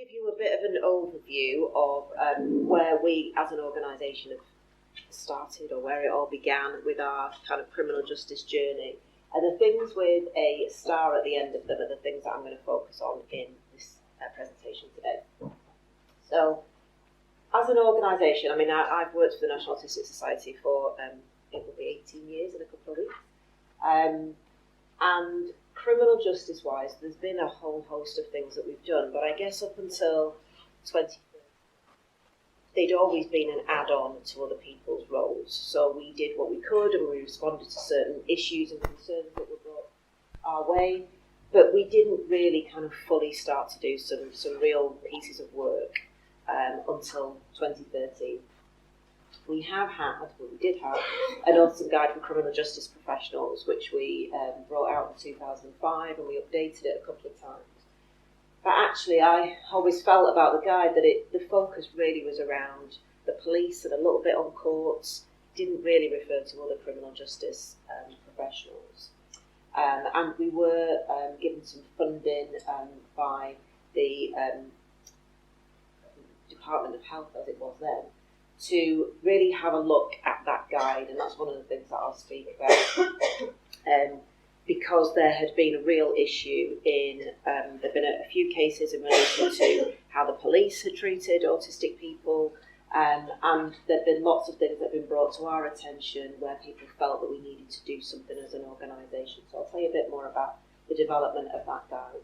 give you a bit of an overview of where we as an organisation have started, or where it all began with our kind of criminal justice journey. And the things with a star at the end of them are the things that I'm going to focus on in this presentation today. So, as an organisation, I mean, I've worked for the National Autistic Society for, it will be 18 years in a couple of weeks. And criminal justice-wise, there's been a whole host of things that we've done, but I guess up until 2013, they'd always been an add-on to other people's roles. So we did what we could, and we responded to certain issues and concerns that were brought our way, but we didn't really kind of fully start to do some real pieces of work until 2013. We did have an Autism Guide for Criminal Justice Professionals, which we brought out in 2005, and we updated it a couple of times. But actually, I always felt about the guide that the focus really was around the police and a little bit on courts, didn't really refer to other criminal justice professionals. And we were given some funding by the Department of Health, as it was then, to really have a look at that guide, and that's one of the things that I'll speak about. Because there had been a real issue in, there'd been a few cases in relation to how the police had treated autistic people, and there'd been lots of things that had been brought to our attention where people felt that we needed to do something as an organisation. So I'll tell you a bit more about the development of that guide.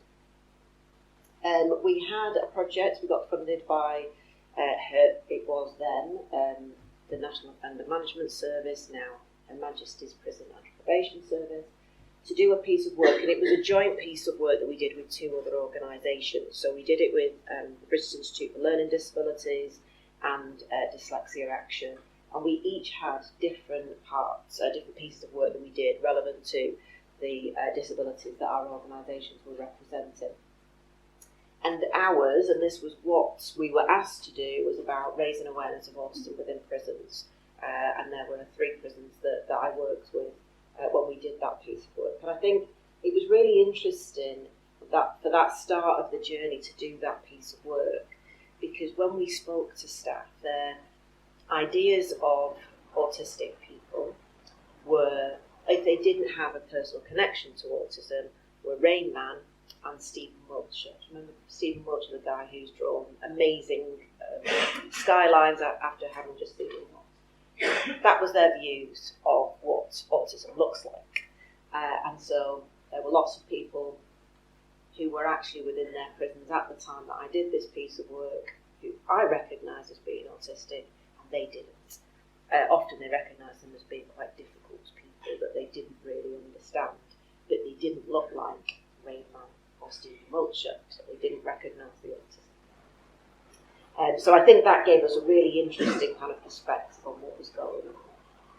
We had a project, we got funded by it was then the National Offender Management Service, now Her Majesty's Prison and Probation Service, to do a piece of work, and it was a joint piece of work that we did with two other organisations. So we did it with the British Institute for Learning Disabilities and Dyslexia Action, and we each had different parts, different pieces of work that we did relevant to the disabilities that our organisations were representing. And ours, and this was what we were asked to do, was about raising awareness of autism within prisons. And there were 3 prisons that I worked with when we did that piece of work. And I think it was really interesting that for that start of the journey to do that piece of work, because when we spoke to staff, their ideas of autistic people were, if they didn't have a personal connection to autism, were Rain Man and Stephen Wiltshire. Remember Stephen Wiltshire, the guy who's drawn amazing skylines after having just seen him. That was their views of what autism looks like. And so there were lots of people who were actually within their prisons at the time that I did this piece of work, who I recognised as being autistic, and they didn't. Often they recognised them as being quite difficult people that they didn't really understand, but they didn't look like Rain Man or Stephen Wiltshire, so they didn't recognise the autism. So I think that gave us a really interesting kind of perspective on what was going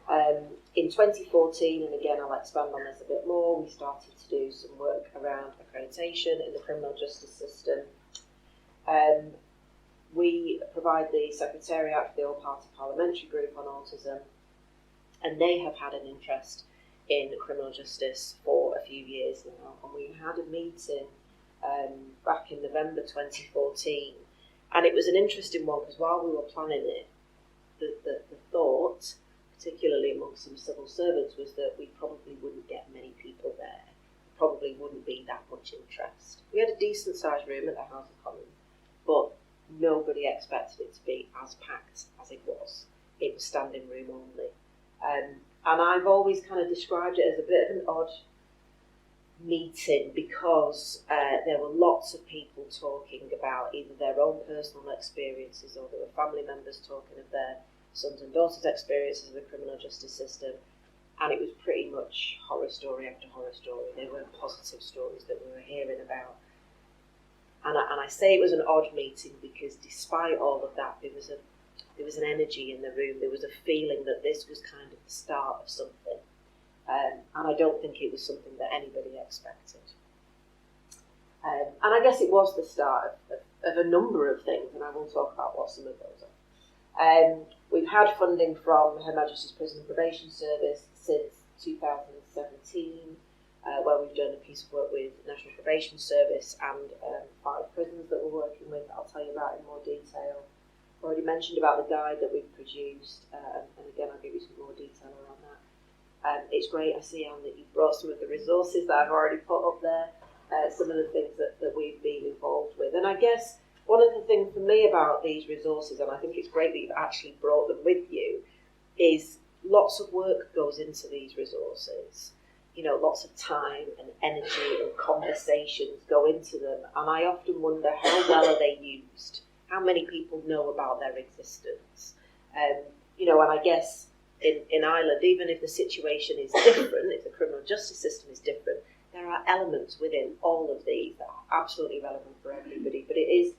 on. In 2014, and again I'll expand on this a bit more, we started to do some work around accreditation in the criminal justice system. We provide the Secretariat for the All-Party Parliamentary Group on Autism, and they have had an interest in criminal justice for a few years now, and we had a meeting back in November 2014, and it was an interesting one because while we were planning it, the thought, particularly amongst some civil servants, was that we probably wouldn't get many people there, probably wouldn't be that much interest. We had a decent sized room at the House of Commons, but nobody expected it to be as packed as it was. It was standing room only. And I've always kind of described it as a bit of an odd meeting because there were lots of people talking about either their own personal experiences, or there were family members talking of their sons and daughters' experiences of the criminal justice system, and it was pretty much horror story after horror story. There were positive stories that we were hearing about. And I say it was an odd meeting because despite all of that, there was an energy in the room. There was a feeling that this was kind of the start of something. And I don't think it was something that anybody expected. And I guess it was the start of a number of things, and I will talk about what some of those are. We've had funding from Her Majesty's Prison and Probation Service since 2017, where we've done a piece of work with the National Probation Service and 5 prisons that we're working with. I'll I'll tell you about in more detail. I've already mentioned about the guide that we've produced, and again I'll give you some more detail around that. It's great, I see, Anne, that you've brought some of the resources that I've already put up there, some of the things that we've been involved with. And I guess one of the things for me about these resources, and I think it's great that you've actually brought them with you, is lots of work goes into these resources. You know, lots of time and energy and conversations go into them, and I often wonder how well are they used? How many people know about their existence? You know, and I guess in Ireland, even if the situation is different, if the criminal justice system is different, there are elements within all of these that are absolutely relevant for everybody. But it is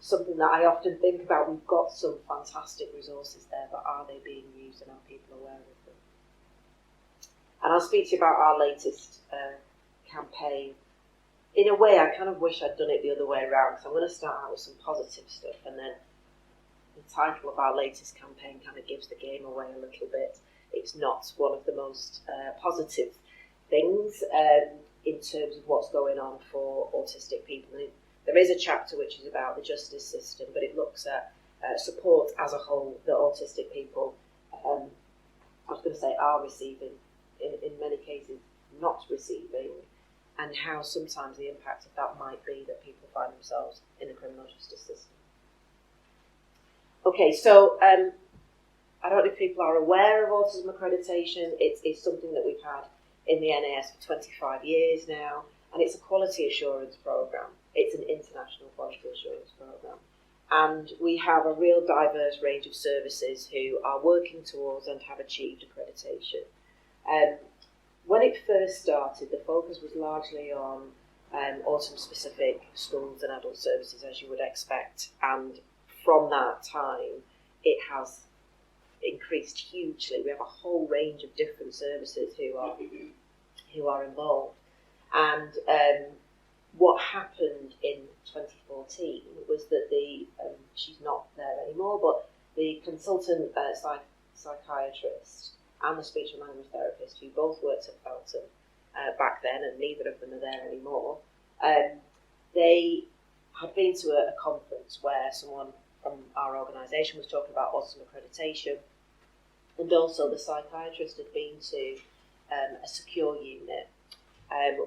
something that I often think about. We've got some fantastic resources there, but are they being used and are people aware of them? And I'll speak to you about our latest campaign. In a way, I kind of wish I'd done it the other way around, because I'm going to start out with some positive stuff, and then the title of our latest campaign kind of gives the game away a little bit. It's not one of the most positive things in terms of what's going on for autistic people. And there is a chapter which is about the justice system, but it looks at support as a whole that autistic people, I was going to say, are receiving, in many cases not receiving, and how sometimes the impact of that might be that people find themselves in the criminal justice system. Okay, so I don't know if people are aware of Autism Accreditation. It's something that we've had in the NAS for 25 years now, and it's a quality assurance programme. It's an international quality assurance programme. And we have a real diverse range of services who are working towards and have achieved accreditation. When it first started, the focus was largely on autism-specific schools and adult services, as you would expect. And from that time, it has increased hugely. We have a whole range of different services who are involved. And what happened in 2014 was that she's not there anymore, but the consultant psychiatrist and the speech and language therapist, who both worked at Felton back then, and neither of them are there anymore, they had been to a conference where someone from our organisation was talking about autism accreditation, and also the psychiatrist had been to a secure unit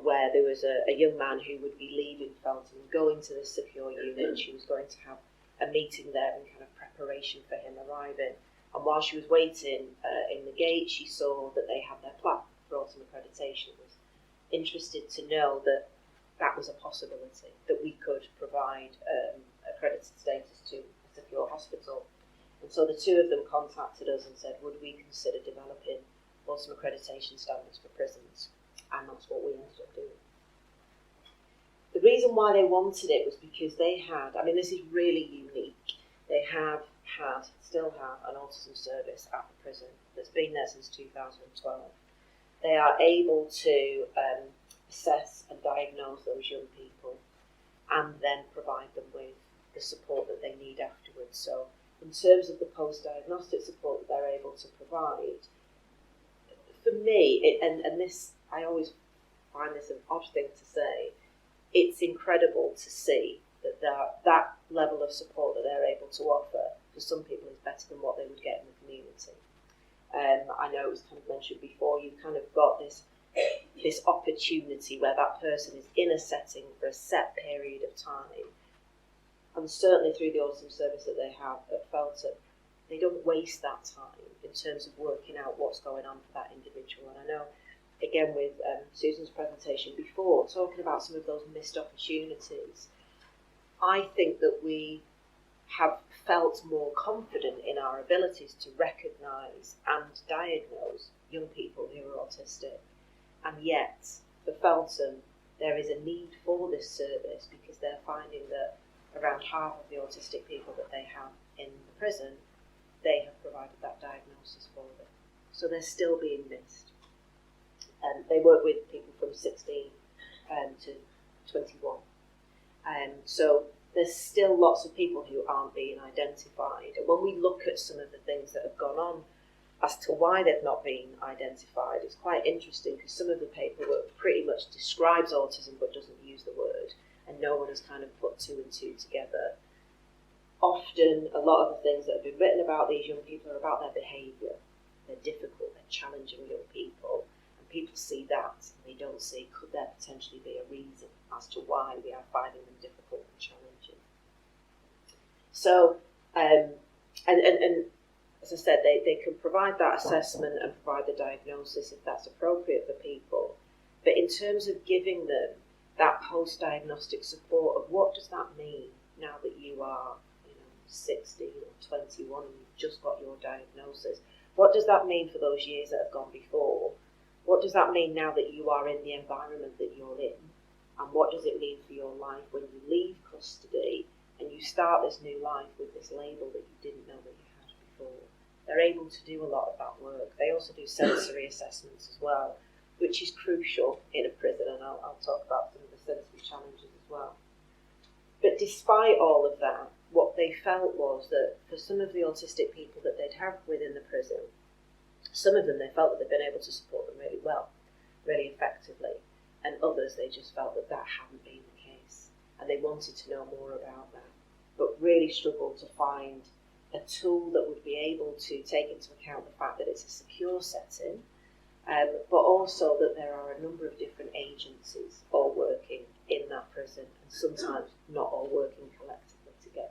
where there was a young man who would be leaving Felton and going to the secure unit, and she was going to have a meeting there in kind of preparation for him arriving. And while she was waiting in the gate, she saw that they had their plaque for autism accreditation. Was interested to know that that was a possibility, that we could provide accredited status to a secure hospital. And so the two of them contacted us and said, would we consider developing autism accreditation standards for prisons? And that's what we ended up doing. The reason why they wanted it was because they had, I mean, this is really unique, they have had, still have, an autism service at the prison that's been there since 2012. They are able to assess and diagnose those young people and then provide them with the support that they need afterwards. So in terms of the post-diagnostic support that they're able to provide, for me, and this, I always find this an odd thing to say, it's incredible to see that level of support that they're able to offer for some people is better than what they would get in the community. I know it was kind of mentioned before, you've kind of got this opportunity where that person is in a setting for a set period of time, and certainly through the autism service that they have at Felton, they don't waste that time in terms of working out what's going on for that individual. And I know, again, with Susan's presentation before, talking about some of those missed opportunities, I think that we have felt more confident in our abilities to recognise and diagnose young people who are autistic. And yet, for Felton, there is a need for this service because they're finding that around half of the autistic people that they have in the prison, they have provided that diagnosis for them. So they're still being missed. They work with people from 16 to 21. So there's still lots of people who aren't being identified. And when we look at some of the things that have gone on as to why they've not been identified, it's quite interesting because some of the paperwork pretty much describes autism but doesn't use the word, and no one has kind of put two and two together. often a lot of the things that have been written about these young people are about their behaviour. They're difficult, they're challenging young people, and people see that and they don't see, could there potentially be a reason as to why we are finding them difficult and challenging. So, and as I said, they can provide that assessment and provide the diagnosis if that's appropriate for people. But in terms of giving them that post-diagnostic support of what does that mean now that you are 60 or 21 and you've just got your diagnosis, what does that mean for those years that have gone before? What does that mean now that you are in the environment that you're in? And what does it mean for your life when you leave custody and you start this new life with this label that you didn't know that you had before? They're able to do a lot of that work. They also do sensory assessments as well, which is crucial in a prison, and I'll talk about some of the sensory challenges as well. But despite all of that, what they felt was that for some of the autistic people that they'd have within the prison, some of them they felt that they'd been able to support them really well, really effectively, and others they just felt that that hadn't been the case, and they wanted to know more about that, but really struggled to find a tool that would be able to take into account the fact that it's a secure setting, but also that there are a number of different agencies all working in that prison, and sometimes not all working collectively together.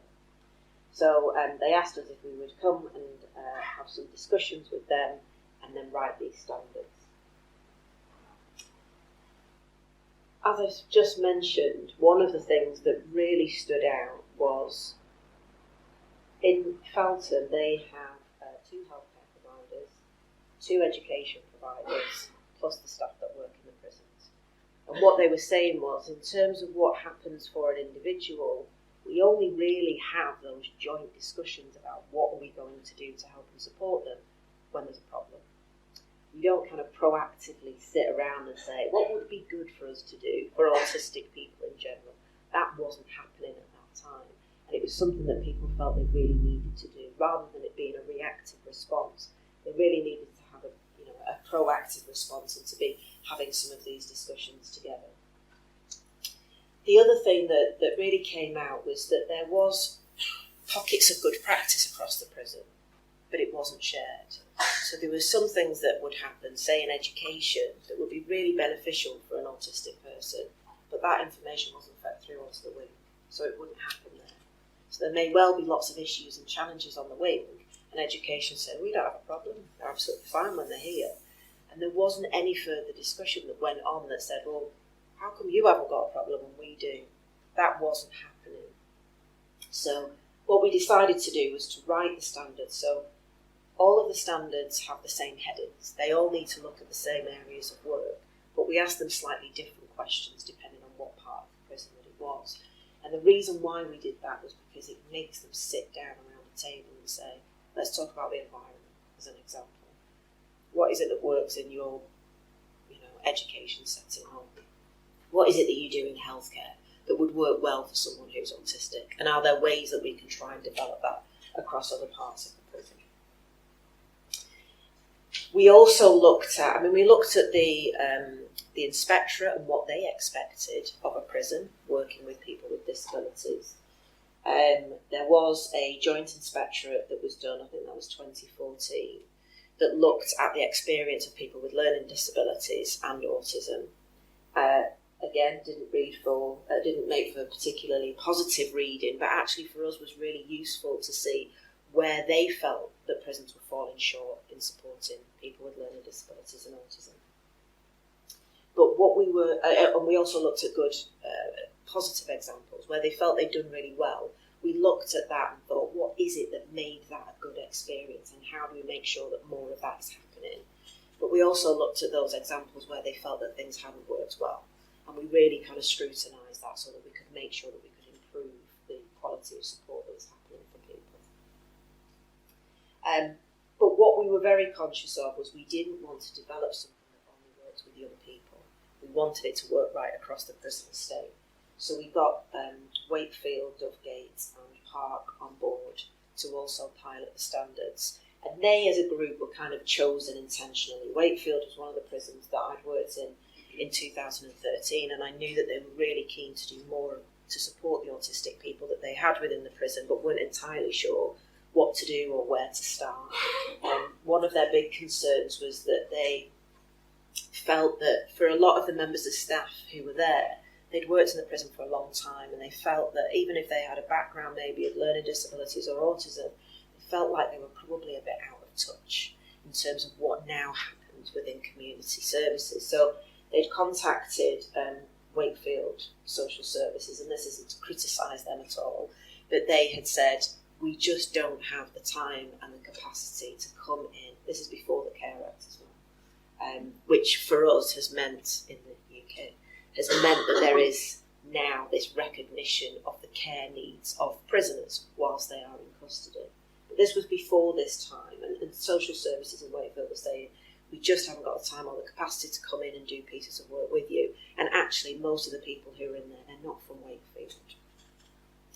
So they asked us if we would come and have some discussions with them and then write these standards. As I just mentioned, one of the things that really stood out was in Felton they have 2 healthcare providers, 2 education providers, plus the staff that work in the prisons. And what they were saying was, in terms of what happens for an individual, we only really have those joint discussions about what are we going to do to help and support them when there's a problem. We don't kind of proactively sit around and say, what would be good for us to do for autistic people in general? That wasn't happening at that time. And it was something that people felt they really needed to do. Rather than it being a reactive response, they really needed to have a proactive response and to be having some of these discussions together. The other thing that really came out was that there was pockets of good practice across the prison, but it wasn't shared. So there were some things that would happen, say in education, that would be really beneficial for an autistic person, but that information wasn't fed through onto the wing, so it wouldn't happen there. So there may well be lots of issues and challenges on the wing, and education said, we don't have a problem, they're absolutely fine when they're here. And there wasn't any further discussion that went on that said, well, how come you haven't got a problem when we do? That wasn't happening. So what we decided to do was to write the standards. So all of the standards have the same headings. They all need to look at the same areas of work, but we asked them slightly different questions depending on what part of the prison that it was. And the reason why we did that was because it makes them sit down around the table and say, let's talk about the environment as an example. What is it that works in your education setting? Or what is it that you do in healthcare that would work well for someone who's autistic? And are there ways that we can try and develop that across other parts of the prison? We also looked at, the inspectorate and what they expected of a prison working with people with disabilities. There was a joint inspectorate that was done, I think that was 2014, that looked at the experience of people with learning disabilities and autism. Again, didn't make for a particularly positive reading, but actually for us was really useful to see where they felt that prisons were falling short in supporting people with learning disabilities and autism. But and we also looked at good, positive examples where they felt they'd done really well. We looked at that and thought, what is it that made that a good experience, and how do we make sure that more of that is happening? But we also looked at those examples where they felt that things hadn't worked well, and we really kind of scrutinised that so that we could make sure that we could improve the quality of support that was happening for people. But what we were very conscious of was we didn't want to develop something that only works with young people. We wanted it to work right across the prison estate. So we got Wakefield, Dovegate and Park on board to also pilot the standards. And they as a group were kind of chosen intentionally. Wakefield was one of the prisons that I'd worked in 2013, and I knew that they were really keen to do more to support the autistic people that they had within the prison, but weren't entirely sure what to do or where to start. One of their big concerns was that they felt that for a lot of the members of staff who were there, they'd worked in the prison for a long time, and they felt that even if they had a background maybe of learning disabilities or autism, they felt like they were probably a bit out of touch in terms of what now happens within community services. So they'd contacted Wakefield Social Services, and this isn't to criticise them at all, but they had said, we just don't have the time and the capacity to come in. This is before the CARE Act as well, which for us has meant, in the UK, has meant that there is now this recognition of the care needs of prisoners whilst they are in custody. But this was before this time, and social services in Wakefield were saying, we just haven't got the time or the capacity to come in and do pieces of work with you. And actually, most of the people who are in there, they're not from Wakefield.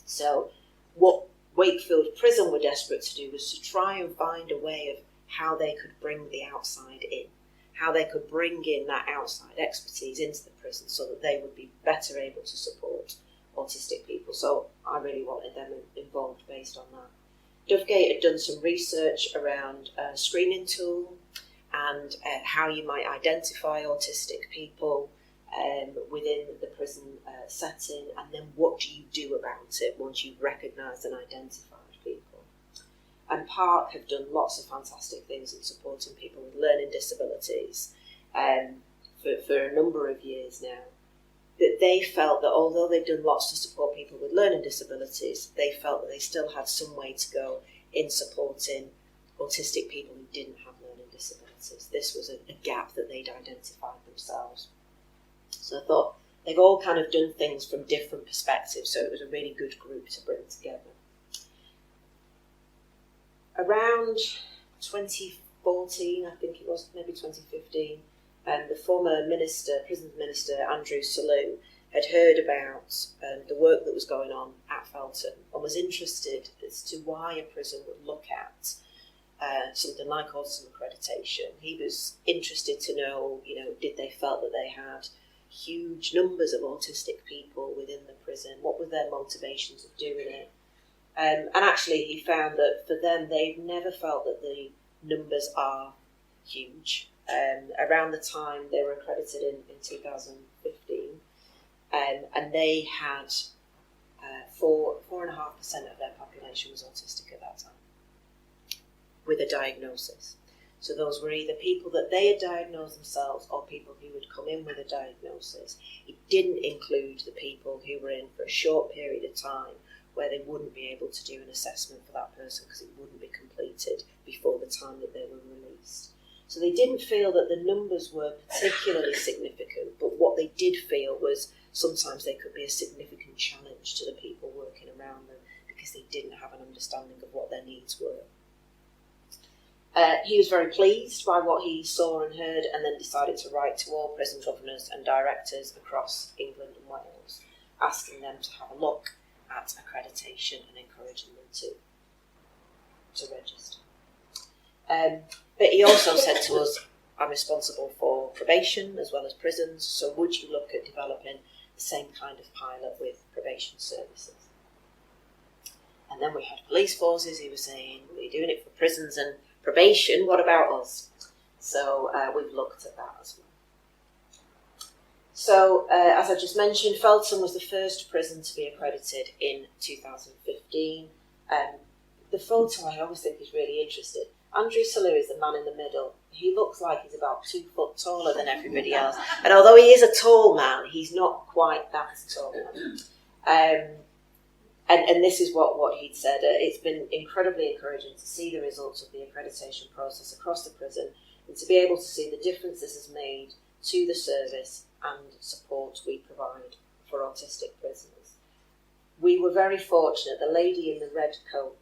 So what Wakefield Prison were desperate to do was to try and find a way of how they could bring the outside in, how they could bring in that outside expertise into the prison so that they would be better able to support autistic people. So I really wanted them involved based on that. Dovegate had done some research around a screening tool and how you might identify autistic people within the prison setting, and then what do you do about it once you've recognised and identified people. And Park have done lots of fantastic things in supporting people with learning disabilities for a number of years now. That they felt that although they'd done lots to support people with learning disabilities, they felt that they still had some way to go in supporting autistic people who didn't have learning disabilities. This was a gap that they'd identified themselves. So I thought they've all kind of done things from different perspectives, so it was a really good group to bring together. Around 2014, I think it was, maybe 2015, the former minister, prisons minister, Andrew Selous, had heard about the work that was going on at Felton and was interested as to why a prison would look at something like Autism Accreditation. He was interested to know, did they felt that they had huge numbers of autistic people within the prison? What were their motivations of doing it? And actually he found that for them, they've never felt that the numbers are huge. Around the time they were accredited in 2015, and they had 4.5% of their population was autistic at that time, with a diagnosis. So those were either people that they had diagnosed themselves or people who would come in with a diagnosis. It didn't include the people who were in for a short period of time where they wouldn't be able to do an assessment for that person because it wouldn't be completed before the time that they were released. So they didn't feel that the numbers were particularly significant, but what they did feel was sometimes they could be a significant challenge to the people working around them because they didn't have an understanding of what their needs were. He was very pleased by what he saw and heard, and then decided to write to all prison governors and directors across England and Wales, asking them to have a look at accreditation and encouraging them to register. But he also said to us, I'm responsible for probation as well as prisons, so would you look at developing the same kind of pilot with probation services? And then we had police forces. He was saying, we're doing it for prisons and probation, what about us? So we've looked at that as well. So as I just mentioned, Felton was the first prison to be accredited in 2015. The photo I always think is really interesting. Andrew Selous is the man in the middle. He looks like he's about 2 foot taller than everybody else. And although he is a tall man, he's not quite that tall. And this is what he'd said. It's been incredibly encouraging to see the results of the accreditation process across the prison and to be able to see the difference this has made to the service and support we provide for autistic prisoners. We were very fortunate. The lady in the red coat,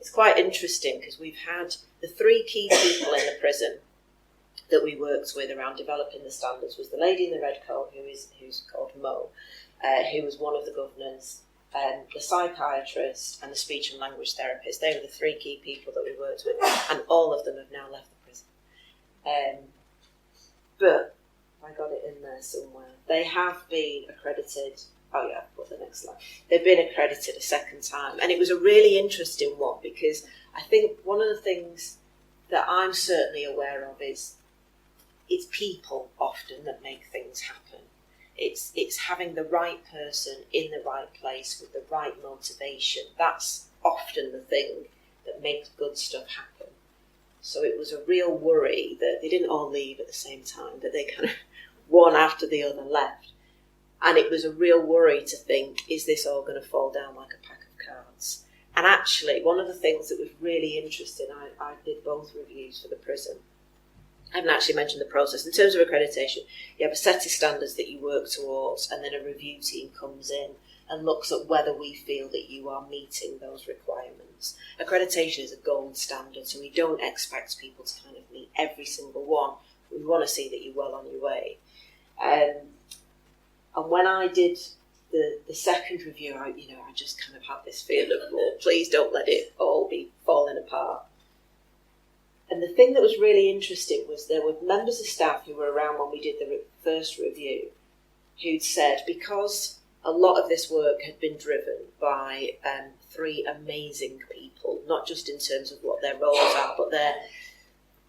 it's quite interesting because we've had the 3 key people in the prison that we worked with around developing the standards was the lady in the red coat who's called Mo, who was one of the governors, the psychiatrist and the speech and language therapist. They were the 3 key people that we worked with, and all of them have now left the prison. But I got it in there somewhere. They have been accredited oh yeah, I've put the next slide. They've been accredited a second time. And it was a really interesting one because I think one of the things that I'm certainly aware of is it's people often that make things happen. It's having the right person in the right place with the right motivation. That's often the thing that makes good stuff happen. So it was a real worry that they didn't all leave at the same time, that they kind of one after the other left. And it was a real worry to think, is this all going to fall down like a pack of cards? And actually, one of the things that was really interesting, I did both reviews for the prison. I haven't actually mentioned the process. In terms of accreditation, you have a set of standards that you work towards, and then a review team comes in and looks at whether we feel that you are meeting those requirements. Accreditation is a gold standard, so we don't expect people to kind of meet every single one. We want to see that you're well on your way. And when I did the second review, I just kind of had this feeling of, oh, please don't let it all be falling apart. And the thing that was really interesting was there were members of staff who were around when we did the first review who'd said, because a lot of this work had been driven by 3 amazing people, not just in terms of what their roles are, but their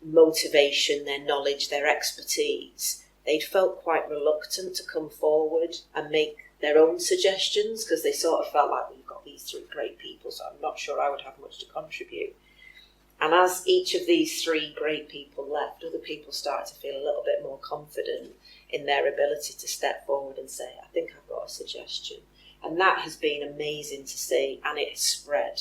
motivation, their knowledge, their expertise, they'd felt quite reluctant to come forward and make their own suggestions because they sort of felt like, we've got these 3 great people, so I'm not sure I would have much to contribute. And as each of these 3 great people left, other people started to feel a little bit more confident in their ability to step forward and say, I think I've got a suggestion. And that has been amazing to see, and it has spread.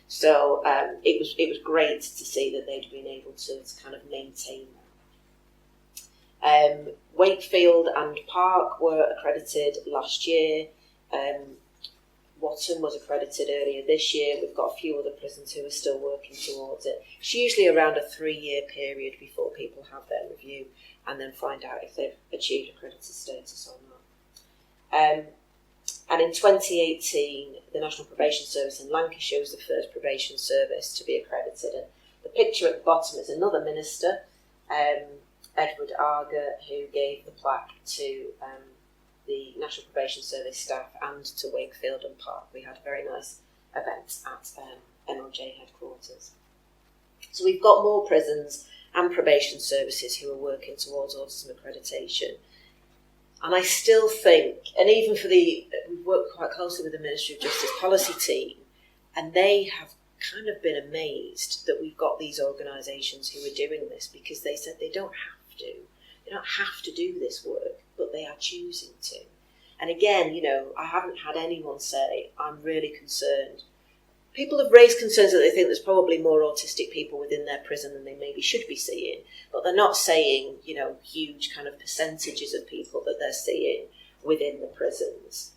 So it was great to see that they'd been able to kind of maintain that. Wakefield and Park were accredited last year. Watton was accredited earlier this year. We've got a few other prisons who are still working towards it. It's usually around a 3-year period before people have their review and then find out if they've achieved accredited status or not. And in 2018, the National Probation Service in Lancashire was the first probation service to be accredited. And the picture at the bottom is another minister, Edward Arger, who gave the plaque to the National Probation Service staff and to Wakefield and Park. We had a very nice event at NRJ headquarters. So we've got more prisons and probation services who are working towards autism accreditation. And I still think, and even we've worked quite closely with the Ministry of Justice policy team, and they have kind of been amazed that we've got these organisations who are doing this, because they said they don't have to. They don't have to do this work, but they are choosing to. And again, I haven't had anyone say, I'm really concerned. People have raised concerns that they think there's probably more autistic people within their prison than they maybe should be seeing, but they're not saying, huge kind of percentages of people that they're seeing within the prisons.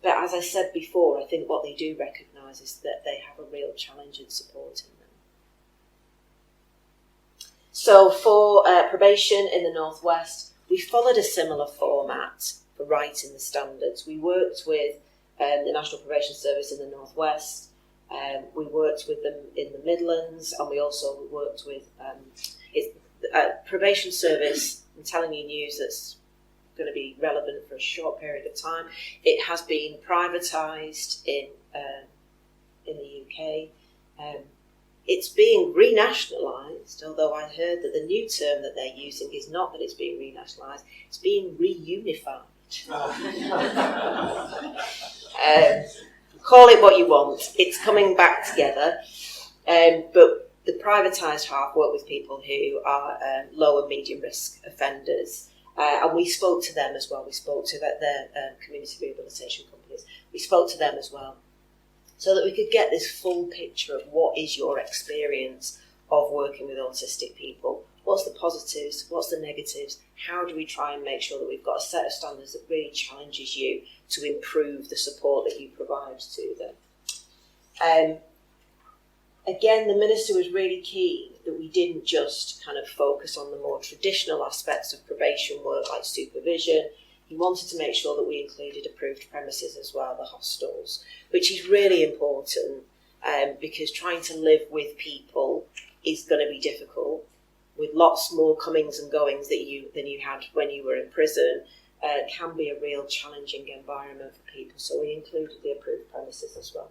But as I said before, I think what they do recognise is that they have a real challenge in supporting them. So for probation in the North West, we followed a similar format for writing the standards. We worked with the National Probation Service in the North West. We worked with them in the Midlands, and we also worked with probation service. I'm telling you news that's going to be relevant for a short period of time. It has been privatised in the UK. It's being renationalised, although I heard that the new term that they're using is not that it's being renationalised, it's being reunified. Call it what you want. It's coming back together. But the privatised half work with people who are low and medium risk offenders. And we spoke to them as well. We spoke to their community rehabilitation companies. We spoke to them as well, so that we could get this full picture of what is your experience of working with autistic people. What's the positives? What's the negatives? How do we try and make sure that we've got a set of standards that really challenges you to improve the support that you provide to them? Again, the Minister was really keen that we didn't just kind of focus on the more traditional aspects of probation work like supervision. He wanted to make sure that we included approved premises as well, the hostels, which is really important because trying to live with people is going to be difficult, with lots more comings and goings than you had when you were in prison. can be a real challenging environment for people. So we included the approved premises as well.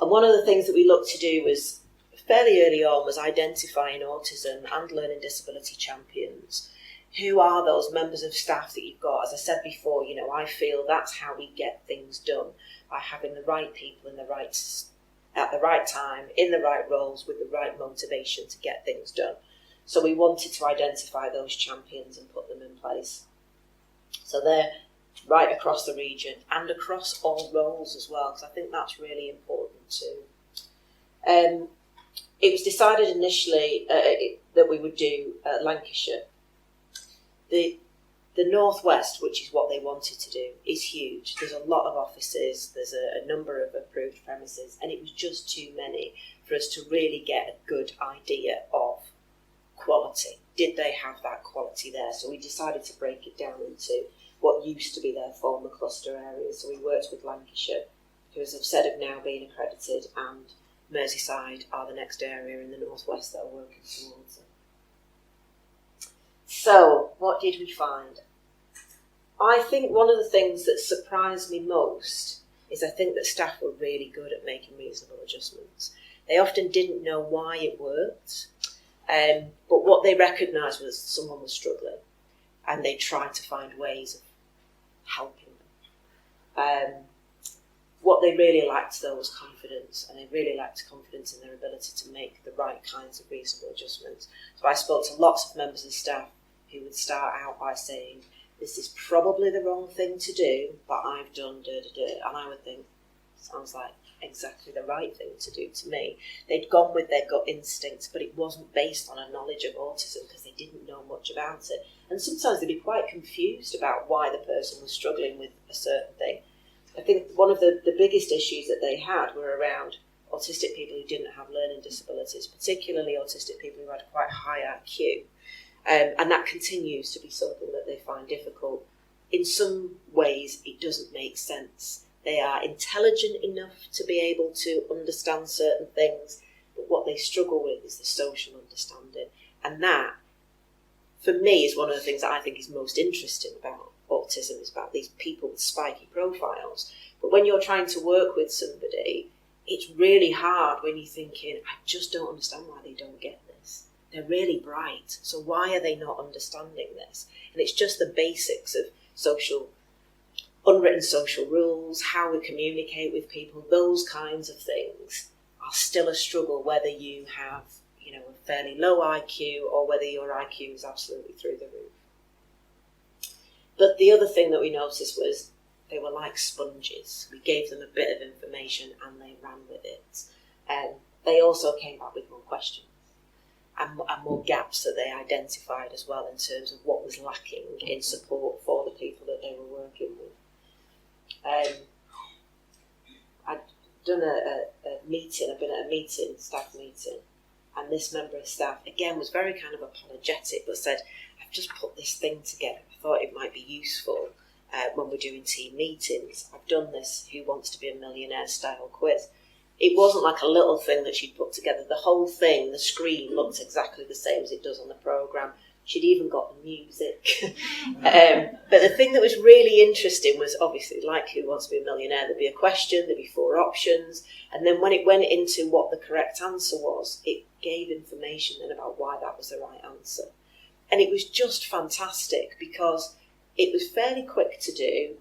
And one of the things that we looked to do was fairly early on was identifying autism and learning disability champions. Who are those members of staff that you've got? As I said before, I feel that's how we get things done, by having the right people at the right time, in the right roles, with the right motivation to get things done. So we wanted to identify those champions and put them in place. So they're right across the region and across all roles as well, because I think that's really important too. It was decided initially that we would do Lancashire. The Northwest, which is what they wanted to do, is huge. There's a lot of offices, there's a number of approved premises, and it was just too many for us to really get a good idea of quality. Did they have that quality there? So we decided to break it down into what used to be their former cluster areas. So we worked with Lancashire, who, as I've said, have now been accredited, and Merseyside are the next area in the Northwest that are working towards it. So, what did we find? I think one of the things that surprised me most is I think that staff were really good at making reasonable adjustments. They often didn't know why it worked, but what they recognised was someone was struggling, and they tried to find ways of helping them. What they really lacked, though, was confidence, and they really lacked confidence in their ability to make the right kinds of reasonable adjustments. So I spoke to lots of members of staff who would start out by saying, this is probably the wrong thing to do, but I've done da-da-da. And I would think, sounds like exactly the right thing to do to me. They'd gone with their gut instincts, but it wasn't based on a knowledge of autism because they didn't know much about it. And sometimes they'd be quite confused about why the person was struggling with a certain thing. I think one of the biggest issues that they had were around autistic people who didn't have learning disabilities, particularly autistic people who had quite high IQ. And that continues to be something that they find difficult. In some ways, it doesn't make sense. They are intelligent enough to be able to understand certain things, but what they struggle with is the social understanding. And that, for me, is one of the things that I think is most interesting about autism, is about these people with spiky profiles. But when you're trying to work with somebody, it's really hard when you're thinking, I just don't understand why they don't get this. They're really bright, so why are they not understanding this? And it's just the basics of unwritten social rules, how we communicate with people, those kinds of things are still a struggle, whether you have, a fairly low IQ or whether your IQ is absolutely through the roof. But the other thing that we noticed was they were like sponges. We gave them a bit of information and they ran with it. They also came back with more questions and more gaps that they identified as well in terms of what was lacking in support for the people that they were working with. I'd done a meeting, I've been at a meeting, staff meeting, and this member of staff, again, was very kind of apologetic, but said, I've just put this thing together. I thought it might be useful when we're doing team meetings. I've done this Who Wants to Be a Millionaire style quiz. It wasn't like a little thing that she'd put together. The whole thing, the screen, looked exactly the same as it does on the programme. She'd even got the music. But the thing that was really interesting was, obviously, like Who Wants to Be a Millionaire, there'd be a question, there'd be 4 options, and then when it went into what the correct answer was, it gave information then about why that was the right answer. And it was just fantastic because it was fairly quick to do.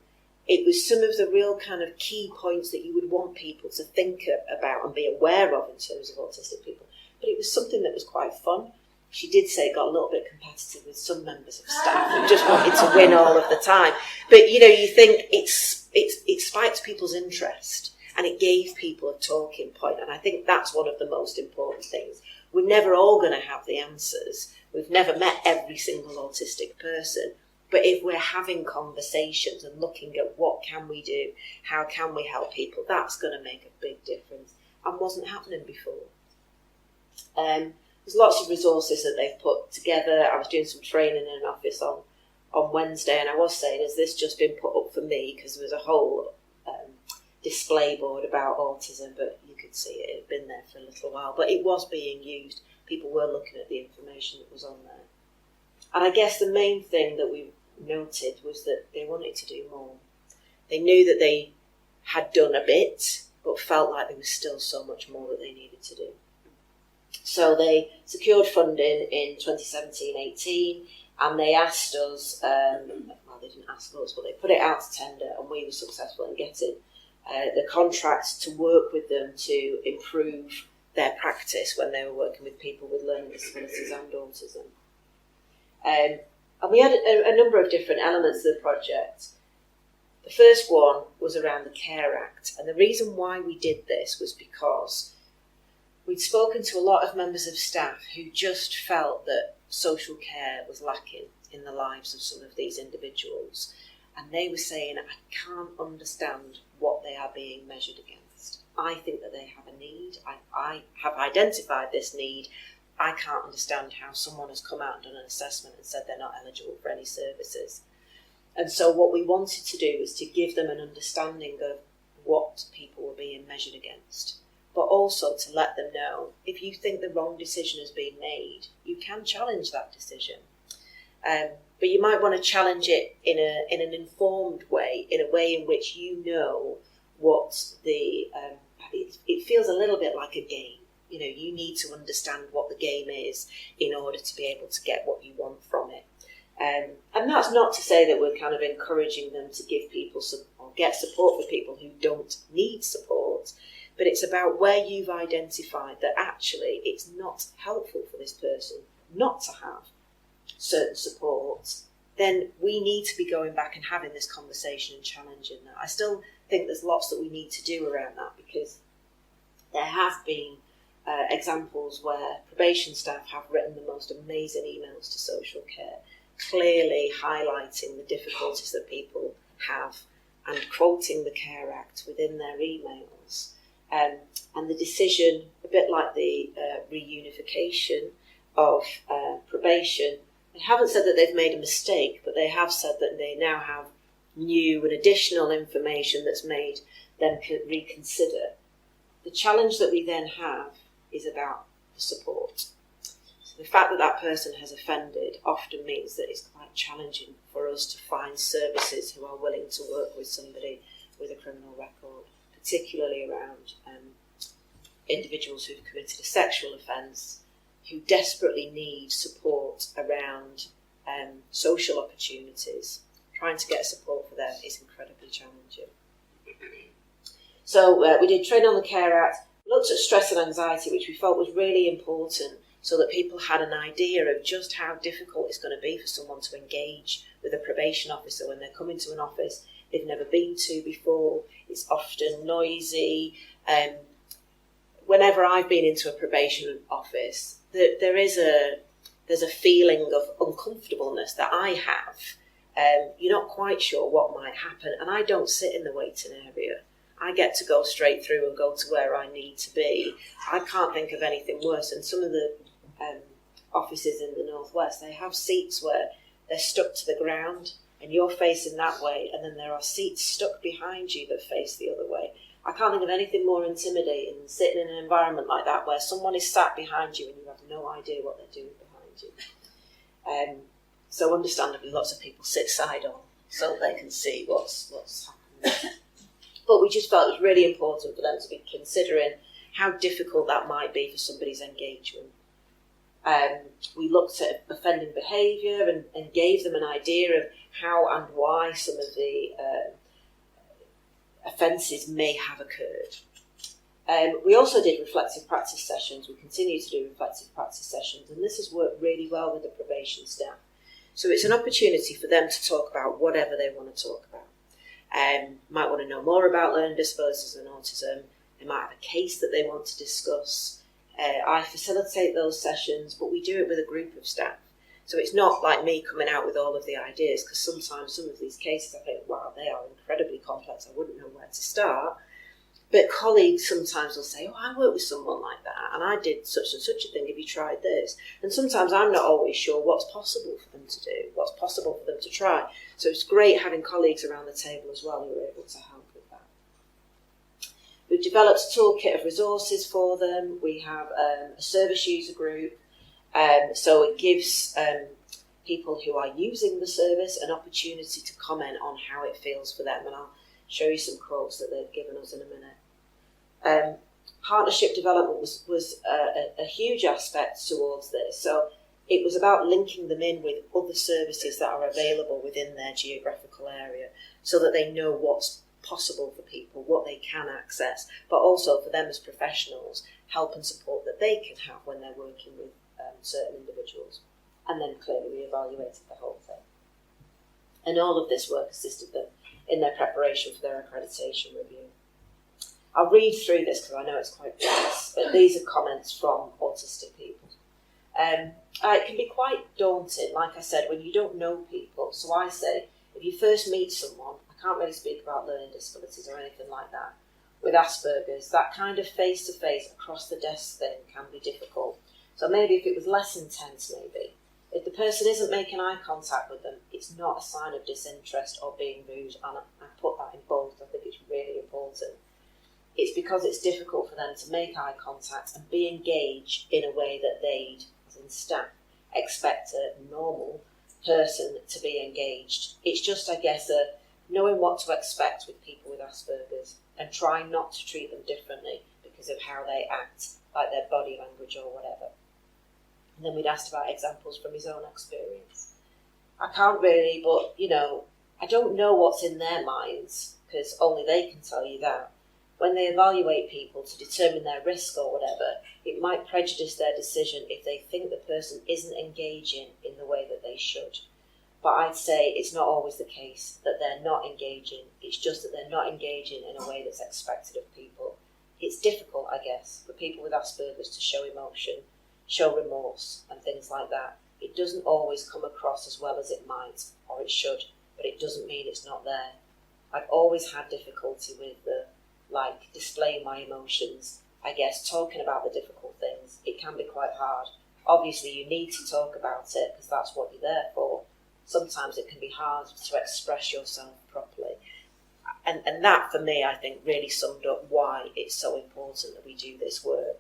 It was some of the real kind of key points that you would want people to think about and be aware of in terms of autistic people. But it was something that was quite fun. She did say it got a little bit competitive with some members of staff who just wanted to win all of the time. But, you think it spiked people's interest and it gave people a talking point. And I think that's one of the most important things. We're never all going to have the answers. We've never met every single autistic person. But if we're having conversations and looking at what can we do, how can we help people, that's going to make a big difference and wasn't happening before. There's lots of resources that they've put together. I was doing some training in an office on Wednesday, and I was saying, has this just been put up for me? Because there was a whole display board about autism, but you could see it had been there for a little while. But it was being used. People were looking at the information that was on there. And I guess the main thing that we noted was that they wanted to do more. They knew that they had done a bit, but felt like there was still so much more that they needed to do. So they secured funding in 2017-18, and they asked us, well, they didn't ask us, but they put it out to tender, and we were successful in getting the contracts to work with them to improve their practice when they were working with people with learning disabilities and autism. And we had a number of different elements of the project. The first one was around the CLARE Act, and the reason why we did this was because we'd spoken to a lot of members of staff who just felt that social care was lacking in the lives of some of these individuals, and they were saying, I can't understand what they are being measured against. I think that they have a need. I have identified this need. I can't understand how someone has come out and done an assessment and said they're not eligible for any services. And so what we wanted to do was to give them an understanding of what people were being measured against, but also to let them know, if you think the wrong decision has been made, you can challenge that decision. But you might want to challenge it in an informed way, in a way in which you know what it feels a little bit like a game. You know, you need to understand what the game is in order to be able to get what you want from it. And that's not to say that we're kind of encouraging them to give people or get support for people who don't need support, but it's about where you've identified that actually it's not helpful for this person not to have certain support, then we need to be going back and having this conversation and challenging that. I still think there's lots that we need to do around that, because there have been examples where probation staff have written the most amazing emails to social care, clearly highlighting the difficulties that people have and quoting the CARE Act within their emails. And the decision, a bit like the reunification of probation, they haven't said that they've made a mistake, but they have said that they now have new and additional information that's made them reconsider. The challenge that we then have is about the support. So the fact that that person has offended often means that it's quite challenging for us to find services who are willing to work with somebody with a criminal record, particularly around individuals who've committed a sexual offence, who desperately need support around social opportunities. Trying to get support for them is incredibly challenging. So we did training on the CARE Act, looked at stress and anxiety, which we felt was really important, so that people had an idea of just how difficult it's going to be for someone to engage with a probation officer when they're coming to an office they've never been to before. It's often noisy. Whenever I've been into a probation office, there's a feeling of uncomfortableness that I have. You're not quite sure what might happen, and I don't sit in the waiting area. I get to go straight through and go to where I need to be. I can't think of anything worse. And some of the offices in the Northwest, they have seats where they're stuck to the ground and you're facing that way, and then there are seats stuck behind you that face the other way. I can't think of anything more intimidating than sitting in an environment like that where someone is sat behind you and you have no idea what they're doing behind you. So understandably, lots of people sit side on so they can see what's happening. But we just felt it was really important for them to be considering how difficult that might be for somebody's engagement. We looked at offending behaviour and gave them an idea of how and why some of the offences may have occurred. We also did reflective practice sessions. We continue to do reflective practice sessions, and this has worked really well with the probation staff. So it's an opportunity for them to talk about whatever they want to talk about. Might want to know more about learning disabilities and autism. They might have a case that they want to discuss. I facilitate those sessions, but we do it with a group of staff. So it's not like me coming out with all of the ideas, because sometimes some of these cases I think, wow, they are incredibly complex. I wouldn't know where to start. But colleagues sometimes will say, oh, I work with someone like that, and I did such and such a thing. Have you tried this? And sometimes I'm not always sure what's possible for them to do, what's possible for them to try. So it's great having colleagues around the table as well who are able to help with that. We've developed a toolkit of resources for them. We have a service user group. So it gives people who are using the service an opportunity to comment on how it feels for them. And I'll show you some quotes that they've given us in a minute. Partnership development was a huge aspect towards this. So it was about linking them in with other services that are available within their geographical area so that they know what's possible for people, what they can access, but also for them as professionals, help and support that they can have when they're working with certain individuals. And then clearly we evaluated the whole thing. And all of this work assisted them in their preparation for their accreditation review. I'll read through this because I know it's quite dense, but these are comments from autistic people. It can be quite daunting, like I said, when you don't know people. So I say, if you first meet someone, I can't really speak about learning disabilities or anything like that, with Asperger's, that kind of face-to-face, across-the-desk thing can be difficult. So maybe if it was less intense, maybe. If the person isn't making eye contact with them, it's not a sign of disinterest or being rude, and I put that in bold. I think it's really important. It's because it's difficult for them to make eye contact and be engaged in a way that they'd, as in staff, expect a normal person to be engaged. It's just, I guess, knowing what to expect with people with Asperger's and trying not to treat them differently because of how they act, like their body language or whatever. And then we'd asked about examples from his own experience. I can't really, but, I don't know what's in their minds, because only they can tell you that. When they evaluate people to determine their risk or whatever, it might prejudice their decision if they think the person isn't engaging in the way that they should. But I'd say it's not always the case that they're not engaging. It's just that they're not engaging in a way that's expected of people. It's difficult, I guess, for people with Asperger's to show emotion, show remorse and things like that. It doesn't always come across as well as it might, or it should, but it doesn't mean it's not there. I've always had difficulty with displaying my emotions. I guess talking about the difficult things, it can be quite hard. Obviously you need to talk about it because that's what you're there for. Sometimes it can be hard to express yourself properly. And that for me, I think, really summed up why it's so important that we do this work.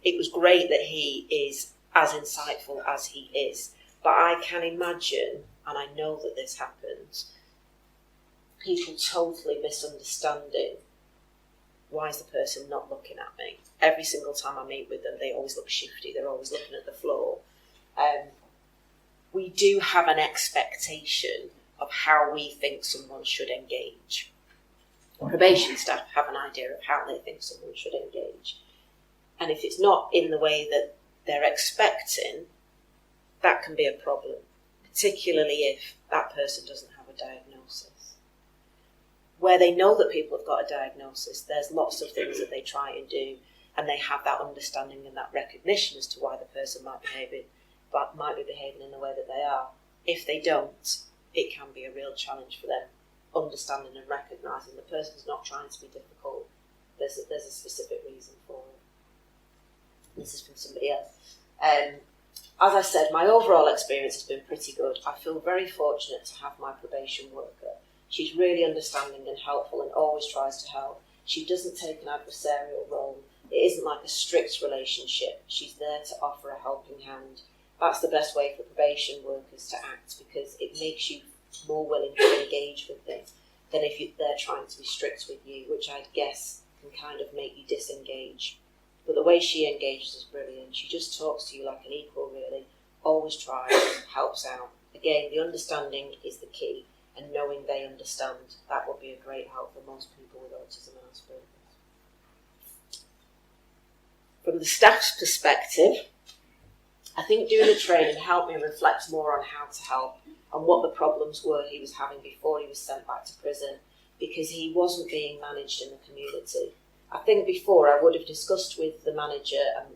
It was great that he is as insightful as he is, but I can imagine, and I know that this happens, people totally misunderstanding why is the person not looking at me. Every single time I meet with them, they always look shifty, they're always looking at the floor. We do have an expectation of how we think someone should engage. Probation staff have an idea of how they think someone should engage. And if it's not in the way that they're expecting, that can be a problem, particularly if that person doesn't have a diagnosis. Where they know that people have got a diagnosis, there's lots of things that they try and do, and they have that understanding and that recognition as to why the person might be behaving in the way that they are. If they don't, it can be a real challenge for them, understanding and recognising the person's not trying to be difficult. There's a specific reason for it. This is from somebody else. As I said, my overall experience has been pretty good. I feel very fortunate to have my probation worker. She's really understanding and helpful and always tries to help. She doesn't take an adversarial role. It isn't like a strict relationship. She's there to offer a helping hand. That's the best way for probation workers to act, because it makes you more willing to engage with them than if they're trying to be strict with you, which I guess can kind of make you disengage. But the way she engages is brilliant. She just talks to you like an equal, really. Always tries, helps out. Again, the understanding is the key, and knowing they understand, that will be a great help for most people with autism and Asperger's. From the staff's perspective, I think doing the training helped me reflect more on how to help and what the problems were he was having before he was sent back to prison, because he wasn't being managed in the community. I think before I would have discussed with the manager and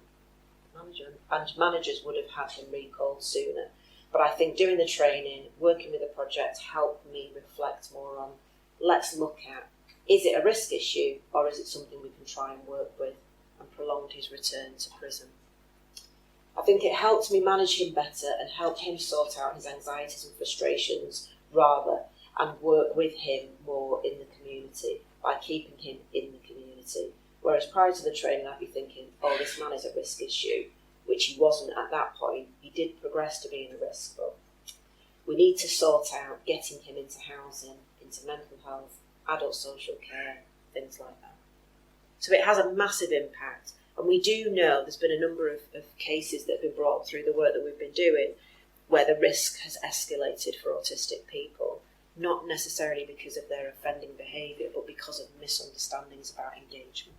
managers would have had him recalled sooner. But I think doing the training, working with the project, helped me reflect more on, let's look at, is it a risk issue or is it something we can try and work with, and prolonged his return to prison. I think it helped me manage him better and help him sort out his anxieties and frustrations rather, and work with him more in the community by keeping him in the community. Whereas prior to the training, I'd be thinking, oh, this man is a risk issue, which he wasn't at that point. He did progress to being a risk, but We need to sort out getting him into housing, into mental health, adult social care, things like that. So it has a massive impact. And we do know there's been a number of cases that have been brought through the work that we've been doing where the risk has escalated for autistic people, not necessarily because of their offending behaviour, but because of misunderstandings about engagement.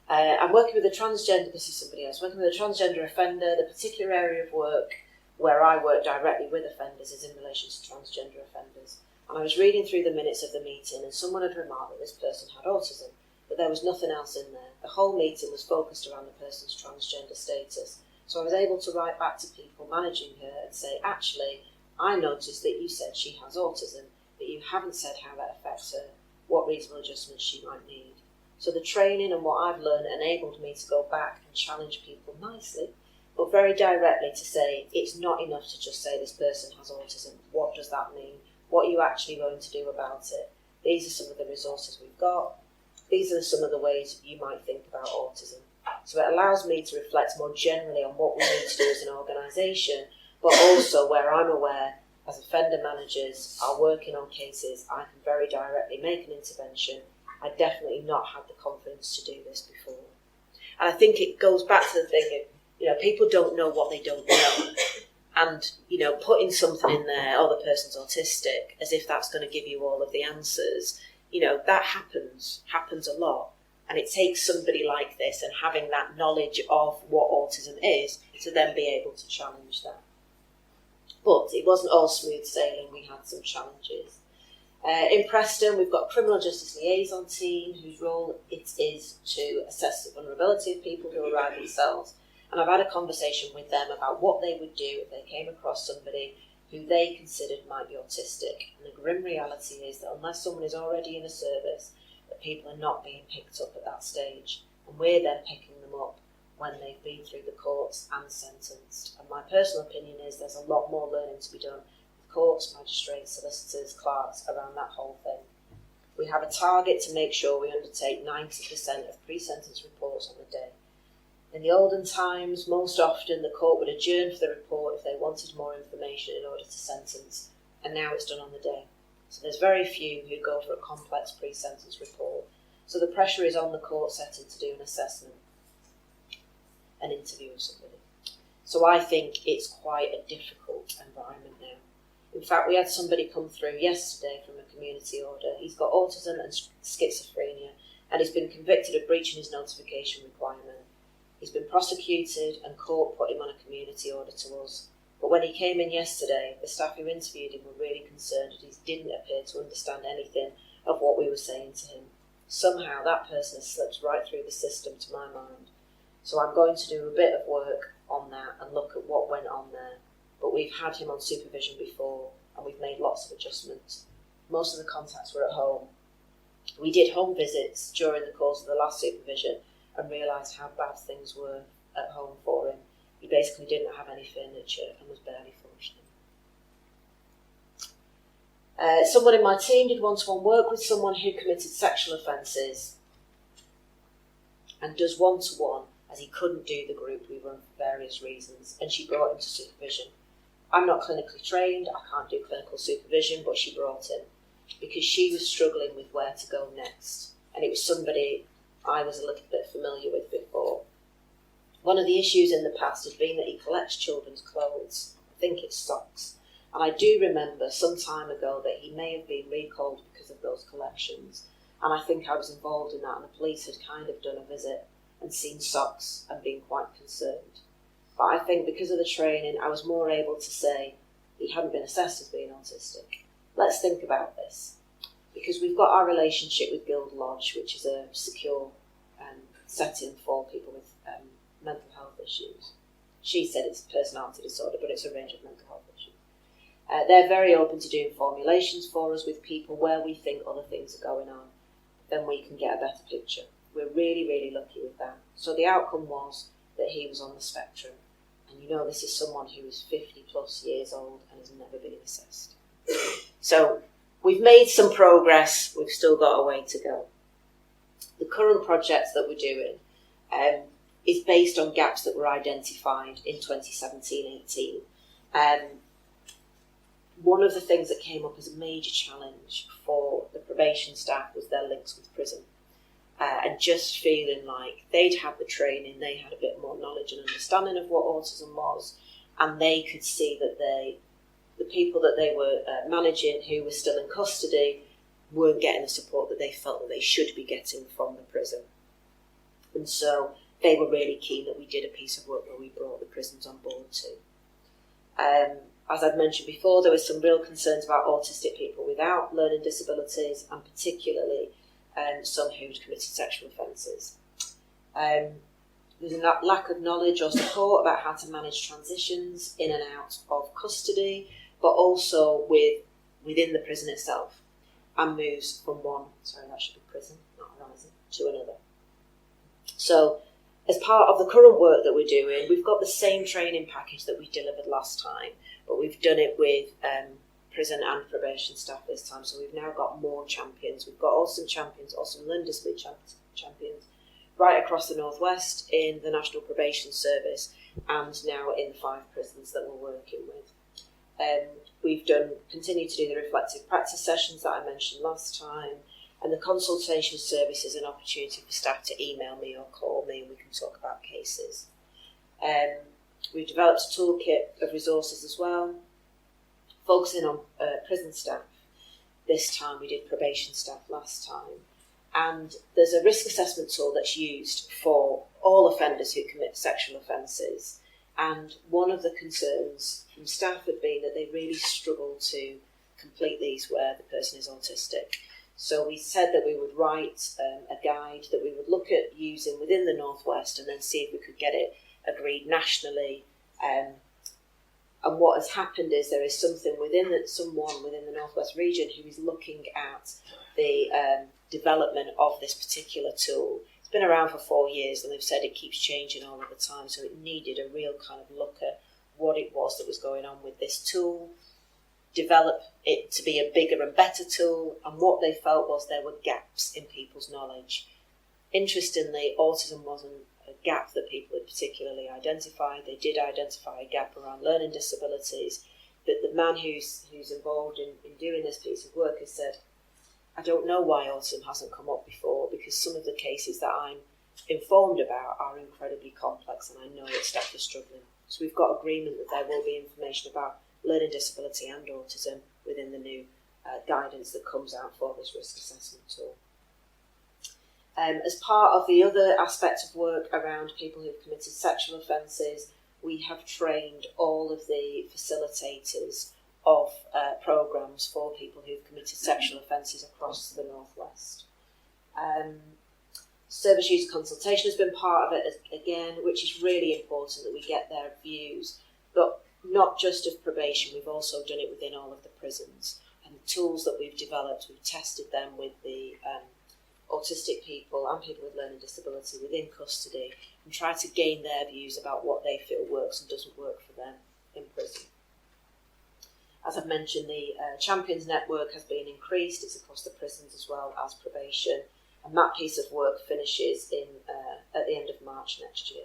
I'm working with a transgender, this is somebody else, working with a transgender offender. The particular area of work where I work directly with offenders is in relation to transgender offenders. And I was reading through the minutes of the meeting and someone had remarked that this person had autism, but there was nothing else in there. The whole meeting was focused around the person's transgender status. So I was able to write back to people managing her and say, actually, I noticed that you said she has autism, but you haven't said how that affects her, what reasonable adjustments she might need. So the training and what I've learned enabled me to go back and challenge people nicely, but very directly to say, it's not enough to just say this person has autism. What does that mean? What are you actually going to do about it? These are some of the resources we've got. These are some of the ways you might think about autism. So it allows me to reflect more generally on what we need to do as an organisation, but also where I'm aware, as offender managers are working on cases, I can very directly make an intervention. I definitely not had the confidence to do this before. And I think it goes back to the thing of, people don't know what they don't know. And, putting something in there, the person's autistic, as if that's going to give you all of the answers, that happens a lot. And it takes somebody like this and having that knowledge of what autism is to then be able to challenge that. But it wasn't all smooth sailing, we had some challenges. In Preston, we've got a criminal justice liaison team whose role it is to assess the vulnerability of people who arrive themselves. And I've had a conversation with them about what they would do if they came across somebody who they considered might be autistic. And the grim reality is that unless someone is already in a service, that people are not being picked up at that stage. And we're then picking them up when they've been through the courts and sentenced. And my personal opinion is there's a lot more learning to be done with courts, magistrates, solicitors, clerks around that whole thing. We have a target to make sure we undertake 90% of pre-sentence reports on the day. In the olden times, most often the court would adjourn for the report if they wanted more information in order to sentence, and now it's done on the day. So there's very few who go for a complex pre-sentence report. So the pressure is on the court setting to do an assessment, an interview of somebody. So I think it's quite a difficult environment now. In fact, we had somebody come through yesterday from a community order. He's got autism and schizophrenia, and he's been convicted of breaching his notification requirement. He's been prosecuted and court put him on a community order to us. But when he came in yesterday, the staff who interviewed him were really concerned that he didn't appear to understand anything of what we were saying to him. Somehow that person has slipped right through the system to my mind. So I'm going to do a bit of work on that and look at what went on there. But we've had him on supervision before and we've made lots of adjustments. Most of the contacts were at home. We did home visits during the course of the last supervision and realised how bad things were at home for him. He basically didn't have any furniture and was barely functioning. Someone in my team did one-to-one work with someone who committed sexual offences and does one-to-one as he couldn't do the group we run for various reasons, and she brought him to supervision. I'm not clinically trained, I can't do clinical supervision, but she brought him because she was struggling with where to go next, and it was somebody I was a little bit familiar with before. One of the issues in the past has been that he collects children's clothes. I think it's socks. And I do remember some time ago that he may have been recalled because of those collections. And I think I was involved in that, and the police had kind of done a visit and seen socks and been quite concerned. But I think because of the training, I was more able to say he hadn't been assessed as being autistic. Let's think about this. Because we've got our relationship with Guild Lodge, which is a secure setting for people with mental health issues. She said it's a personality disorder, but it's a range of mental health issues. They're very open to doing formulations for us with people where we think other things are going on. Then we can get a better picture. We're really, really lucky with that. So the outcome was that he was on the spectrum. And this is someone who is 50 plus years old and has never been assessed. So we've made some progress, we've still got a way to go. The current projects that we're doing is based on gaps that were identified in 2017-18. One of the things that came up as a major challenge for the probation staff was their links with prison. And just feeling like they'd had the training, they had a bit more knowledge and understanding of what autism was, and they could see that the people that they were managing who were still in custody weren't getting the support that they felt that they should be getting from the prison. And so they were really keen that we did a piece of work where we brought the prisons on board too. As I've mentioned before, there were some real concerns about autistic people without learning disabilities, and particularly some who'd committed sexual offences. There's a lack of knowledge or support about how to manage transitions in and out of custody, but also within the prison itself, and moves from prison, not horizon, to another. So, as part of the current work that we're doing, we've got the same training package that we delivered last time, but we've done it with prison and probation staff this time. So we've now got more champions. We've got awesome champions, awesome learning disability champions, right across the Northwest in the National Probation Service, and now in the 5 prisons that we're working with. We've continued to do the reflective practice sessions that I mentioned last time, and the consultation service is an opportunity for staff to email me or call me, and we can talk about cases. We've developed a toolkit of resources as well, focusing on prison staff. This time we did probation staff last time. And there's a risk assessment tool that's used for all offenders who commit sexual offences. And one of the concerns from staff had been that they really struggle to complete these where the person is autistic. So we said that we would write a guide that we would look at using within the Northwest, and then see if we could get it agreed nationally. And what has happened is there is someone within the Northwest region who is looking at the development of this particular tool. It's been around for 4 years, and they've said it keeps changing all of the time, so it needed a real kind of look at what it was that was going on with this tool, develop it to be a bigger and better tool, and what they felt was there were gaps in people's knowledge. Interestingly, autism wasn't a gap that people had particularly identified. They did identify a gap around learning disabilities, but the man who's involved in doing this piece of work has said, I don't know why autism hasn't come up before, because some of the cases that I'm informed about are incredibly complex, and I know that staff are struggling. So we've got agreement that there will be information about learning disability and autism within the new guidance that comes out for this risk assessment tool. As part of the other aspect of work around people who've committed sexual offences, we have trained all of the facilitators of programmes for people who've committed sexual offences across the Northwest. Service user consultation has been part of it again, which is really important that we get their views, but not just of probation, we've also done it within all of the prisons. And the tools that we've developed, we've tested them with the autistic people and people with learning disability within custody, and try to gain their views about what they feel works and doesn't work for them in prison. As I've mentioned, the Champions Network has been increased. It's across the prisons as well as probation, and that piece of work finishes at the end of March next year.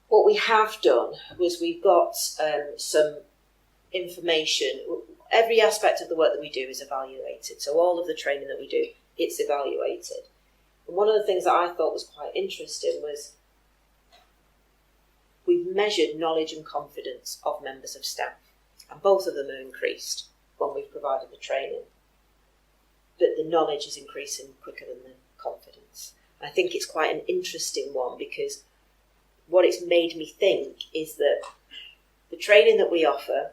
What we have done was we've got some information. Every aspect of the work that we do is evaluated. So all of the training that we do, it's evaluated. And one of the things that I thought was quite interesting was we've measured knowledge and confidence of members of staff. And both of them are increased when we've provided the training. But the knowledge is increasing quicker than the confidence. And I think it's quite an interesting one, because what it's made me think is that the training that we offer,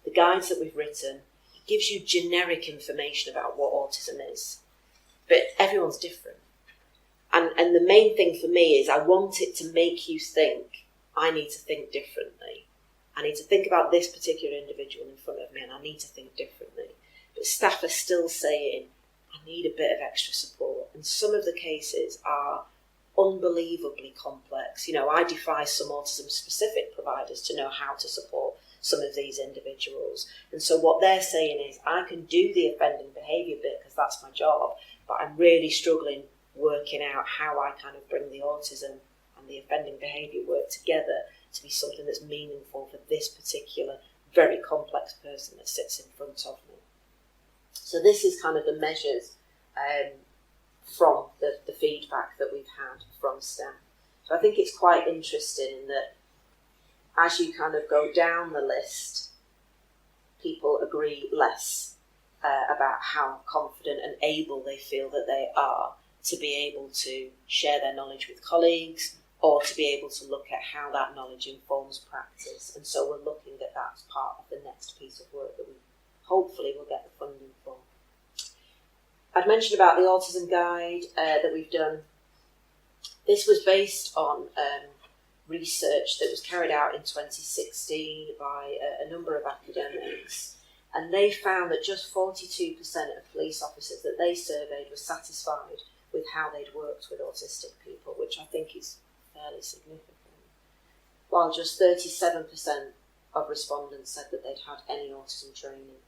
the guides that we've written, it gives you generic information about what autism is. But everyone's different. And the main thing for me is I want it to make you think, I need to think differently. I need to think about this particular individual in front of me, and I need to think differently. But staff are still saying, I need a bit of extra support. And some of the cases are unbelievably complex. You know, I defy some autism-specific providers to know how to support some of these individuals. And so what they're saying is, I can do the offending behaviour bit because that's my job, but I'm really struggling working out how I kind of bring the autism and the offending behaviour work together to be something that's meaningful for this particular very complex person that sits in front of me. So this is kind of the measures from the feedback that we've had from staff. So I think it's quite interesting in that as you kind of go down the list, people agree less about how confident and able they feel that they are to be able to share their knowledge with colleagues, or to be able to look at how that knowledge informs practice. And so we're looking at that as part of the next piece of work that we hopefully will get the funding for. I'd mentioned about the Autism Guide that we've done. This was based on research that was carried out in 2016 by a number of academics, and they found that just 42% of police officers that they surveyed were satisfied with how they'd worked with autistic people, which I think is fairly significant, while just 37% of respondents said that they'd had any autism training.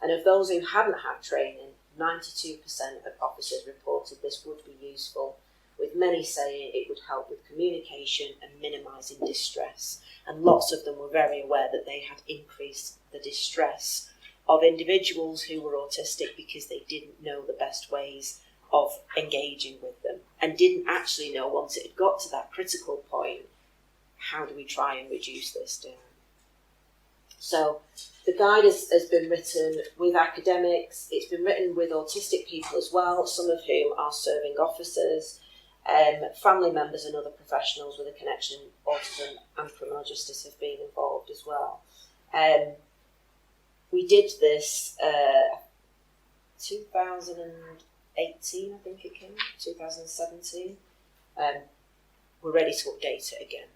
And of those who hadn't had training, 92% of officers reported this would be useful, with many saying it would help with communication and minimising distress. And lots of them were very aware that they had increased the distress of individuals who were autistic because they didn't know the best ways of engaging with them, and didn't actually know, once it had got to that critical point, how do we try and reduce this down. So the guide has been written with academics, it's been written with autistic people as well, some of whom are serving officers, family members and other professionals with a connection to autism and criminal justice have been involved as well. We did this 2018, I think it came, 2017. We're ready to update it again.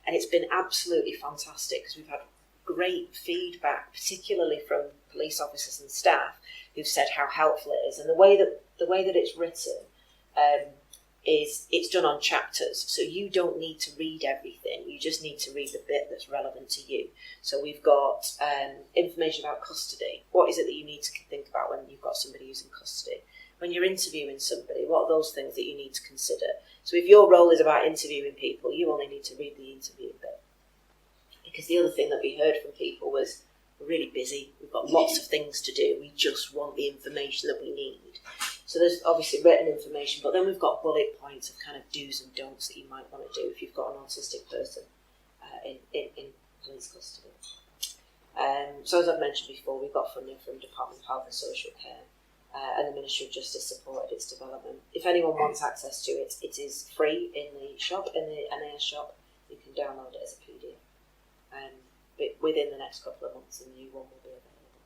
And it's been absolutely fantastic because we've had great feedback, particularly from police officers and staff who've said how helpful it is. And the way that it's written is it's done on chapters, so you don't need to read everything, you just need to read the bit that's relevant to you. So we've got information about custody. What is it that you need to think about when you've got somebody who's in custody? When you're interviewing somebody, what are those things that you need to consider? So if your role is about interviewing people, you only need to read the interview bit. Because the other thing that we heard from people was, we're really busy, we've got lots of things to do, we just want the information that we need. So there's obviously written information, but then we've got bullet points of kind of do's and don'ts that you might want to do if you've got an autistic person in police custody. So as I've mentioned before, we've got funding from Department of Health and Social Care, and the Ministry of Justice supported its development. If anyone wants access to it, it is free in the shop, in the NAS shop. You can download it as a PDF. But within the next couple of months, a new one will be available.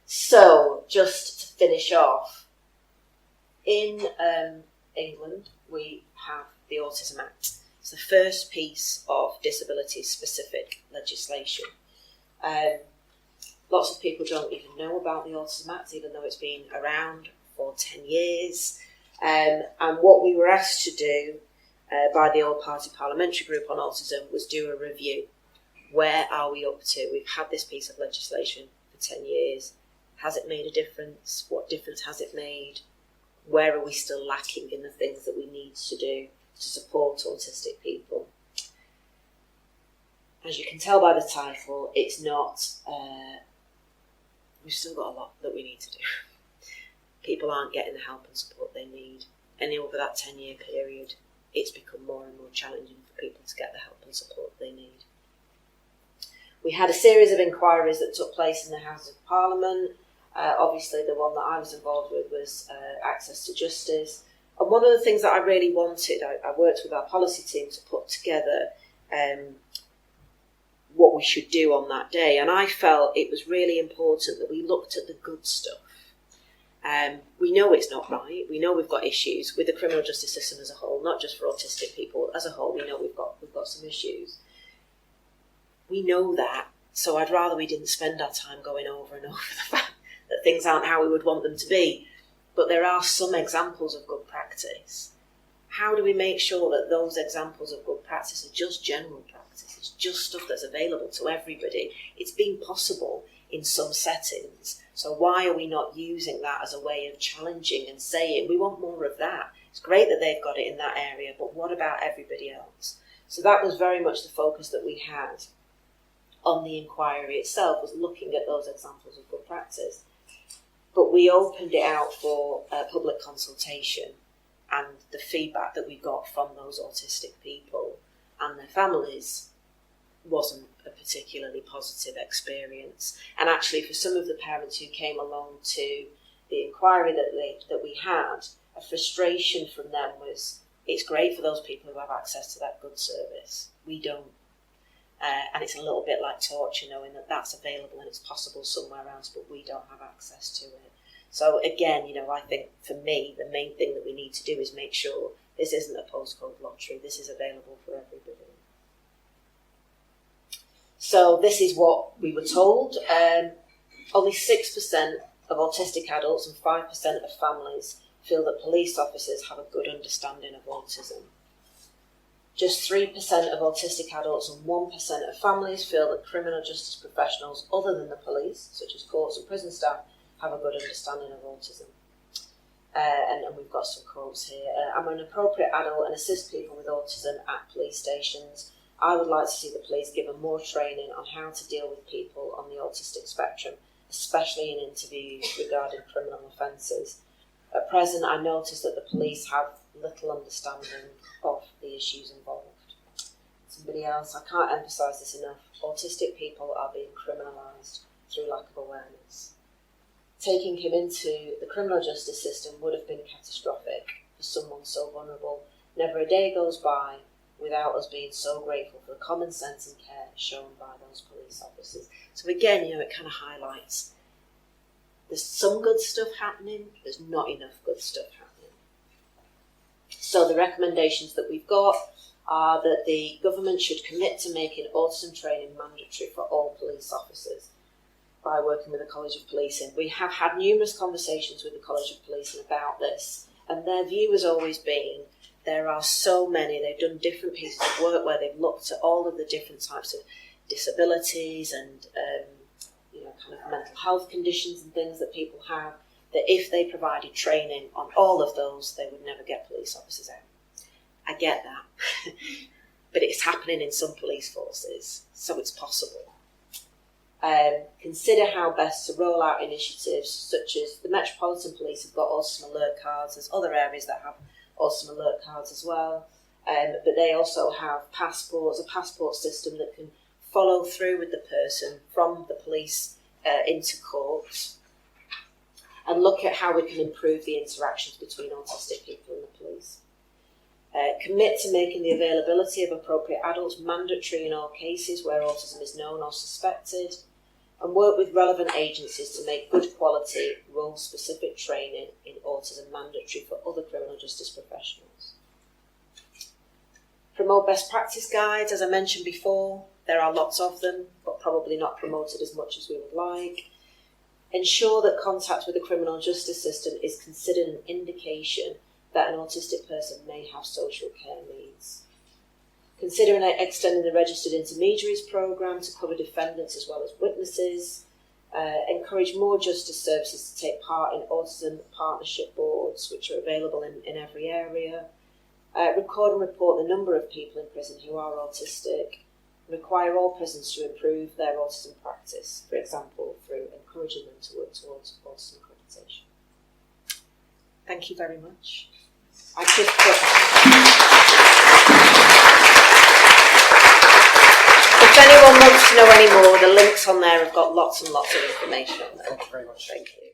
So, just to finish off, in England, we have the Autism Act. It's the first piece of disability-specific legislation. Lots of people don't even know about the Autism Act, even though it's been around for 10 years. And what we were asked to do by the All-Party Parliamentary Group on Autism was do a review. Where are we up to? We've had this piece of legislation for 10 years. Has it made a difference? What difference has it made? Where are we still lacking in the things that we need to do to support autistic people? As you can tell by the title, it's not, we've still got a lot that we need to do. People aren't getting the help and support they need. And over that 10-year period, it's become more and more challenging for people to get the help and support they need. We had a series of inquiries that took place in the Houses of Parliament. Obviously, the one that I was involved with was access to justice. And one of the things that I really wanted, I worked with our policy team to put together what we should do on that day. And I felt it was really important that we looked at the good stuff. We know it's not right. We know we've got issues with the criminal justice system as a whole, not just for autistic people. As a whole, we know we've got some issues. We know that, so I'd rather we didn't spend our time going over and over the fact that things aren't how we would want them to be. But there are some examples of good practice. How do we make sure that those examples of good practice are just general practice? It's just stuff that's available to everybody. It's been possible in some settings. So why are we not using that as a way of challenging and saying, we want more of that? It's great that they've got it in that area, but what about everybody else? So that was very much the focus that we had on the inquiry itself, was looking at those examples of good practice. But we opened it out for public consultation, and the feedback that we got from those autistic people and their families wasn't a particularly positive experience. And actually, for some of the parents who came along to the inquiry that we had, a frustration from them was, it's great for those people who have access to that good service. We don't. And it's a little bit like torture, knowing that that's available and it's possible somewhere else, but we don't have access to it. So again, I think for me, the main thing that we need to do is make sure this isn't a postcode lottery. This is available for everybody. So this is what we were told. Only 6% of autistic adults and 5% of families feel that police officers have a good understanding of autism. Just 3% of autistic adults and 1% of families feel that criminal justice professionals other than the police, such as courts and prison staff, have a good understanding of autism. And we've got some quotes here. I'm an appropriate adult and assist people with autism at police stations. I would like to see the police given more training on how to deal with people on the autistic spectrum, especially in interviews regarding criminal offences. At present, I notice that the police have little understanding of the issues involved. Somebody else, I can't emphasise this enough, autistic people are being criminalised through lack of awareness. Taking him into the criminal justice system would have been catastrophic for someone so vulnerable. Never a day goes by without us being so grateful for the common sense and care shown by those police officers. So again, it kind of highlights there's some good stuff happening, there's not enough good stuff happening. So the recommendations that we've got are that the government should commit to making autism training mandatory for all police officers by working with the College of Policing. We have had numerous conversations with the College of Policing about this, and their view has always been there are so many, they've done different pieces of work where they've looked at all of the different types of disabilities and kind of mental health conditions and things that people have, that if they provided training on all of those, they would never get police officers out. I get that, but it's happening in some police forces, so it's possible. Consider how best to roll out initiatives such as the Metropolitan Police have got autism alert cards. There's other areas that have autism alert cards as well, but they also have passports, a passport system that can follow through with the person from the police into court, and look at how we can improve the interactions between autistic people and the police. Commit to making the availability of appropriate adults mandatory in all cases where autism is known or suspected, and work with relevant agencies to make good quality role-specific training in autism mandatory for other criminal justice professionals. Promote best practice guides, as I mentioned before. There are lots of them, but probably not promoted as much as we would like. Ensure that contact with the criminal justice system is considered an indication that an autistic person may have social care needs. Consider extending the Registered Intermediaries programme to cover defendants as well as witnesses. Encourage more justice services to take part in autism partnership boards, which are available in every area. Record and report the number of people in prison who are autistic. Require all prisons to improve their autism practice, for example, through encouraging them to work towards Autism Accreditation. Thank you very much. I just put... If anyone wants to know any more, the links on there have got lots and lots of information on them. Thank you very much. Thank you.